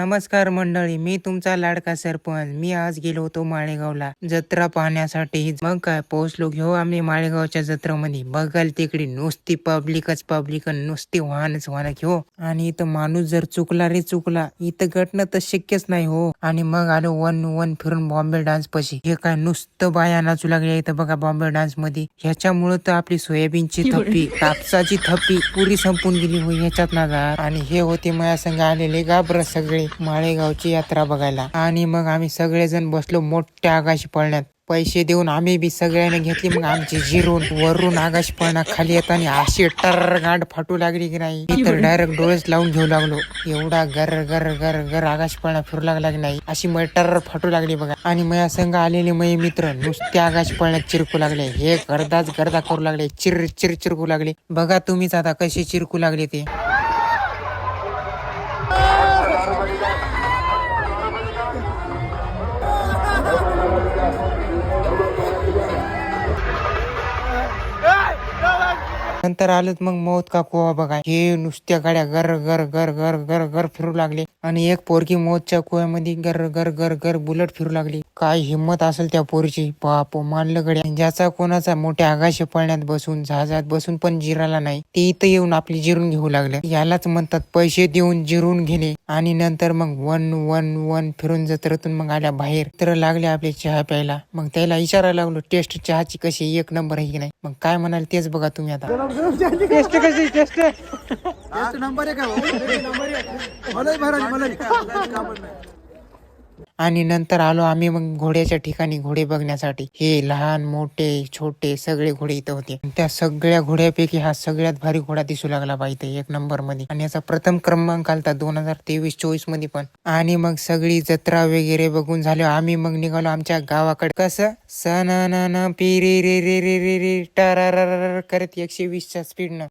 नमस्कार मंडळी, मी तुमचा लाडका सरपंच. मी आज गेलो होतो माळेगावला जत्रा पाहण्यासाठी. मग काय पोहोचलो घेऊ आम्ही माळेगावच्या जत्रेमध्ये. बघाल तिकडे नुसती पब्लिकच पब्लिक, नुसती वाहनच वाहन घेऊ. आणि इथं माणूस जर चुकला रे चुकला, इथं घटना तर शक्यच नाही हो. आणि मग आलो वन वन फिरून बॉम्बे डान्स पशी. हे काय नुसतं बाया नाचू लागले इथं बघा बॉम्बे डान्स मध्ये. ह्याच्यामुळे तर आपली सोयाबीनची थप्पी, कापसाची थप्पी पुरी संपून गेली हो ह्याच्यात ना. आणि हे होते माझ्या संग आलेले गाबर सगळे माळेगावची यात्रा बघायला. आणि मग आम्ही सगळेजण बसलो मोठ्या आकाशी पळण्यात. पैसे देऊन आम्ही बी सगळ्यांनी घेतली. मग आमची जिरून वरून आकाश पळणा खाली येताना अशी टर गांड फाटू लागली की नाही, मी तर डायरेक्ट डोळेच लावून घेऊ लागलो. एवढा गर गर गर गर आकाश पळणा फिरू लागला की नाही, अशी मै टर फाटू लागली बघा. आणि माझ्या संग आलेले माझे मित्र नुसते आकाश पळण्यात चिरकू लागले. हे गर्दाच गर्दा करू लागले, चिर चिर चिरकू लागले. बघा तुम्हीच आता कसे चिरकू लागले ते. नंतर आलत मग मौत का कुवा बघा. हे नुसत्या गाड्या गर गर गर गर गर गर फिरू लागले. आणि एक पोरगी मौतच्या कुव्यामध्ये गर गर गर गर बुलट फिरू लागली. काय हिंमत असेल त्या पोरीची, बाप मानलं गड्या. ज्याचा कोणाचा मोठ्या आकाश पळण्यात बसून जहाजात बसून पण जिराला नाही, ते इथं येऊन आपली जिरून घेऊ लागले. यालाच म्हणतात पैसे देऊन जिरून घेणे. आणि नंतर मग वन वन वन फिरून जत्रेतून मग आल्या बाहेर तर लागले आपले चहा प्यायला. मग त्याला इशारा लागलो टेस्ट चहाची कशी एक नंबर आहे की नाही. मग काय म्हणाल तेच बघा तुम्ही आता. टेस्ट कशी टेस्ट नंबर आहे का मला. आणि नंतर आलो आम्ही मग घोड्याच्या ठिकाणी घोडे बघण्यासाठी. हे लहान मोठे छोटे सगळे घोडे इथं होते. त्या सगळ्या घोड्यापैकी हा सगळ्यात भारी घोडा दिसू लागला पाहिजे एक नंबर मध्ये. आणि याचा प्रथम क्रमांक आलता 2023-24 मध्ये पण. आणि मग सगळी जत्रा वगैरे बघून झालो आम्ही मग निघालो आमच्या गावाकडे. कसं सण पिरी रे रे रे रे रे टारा करत 120च्या स्पीड न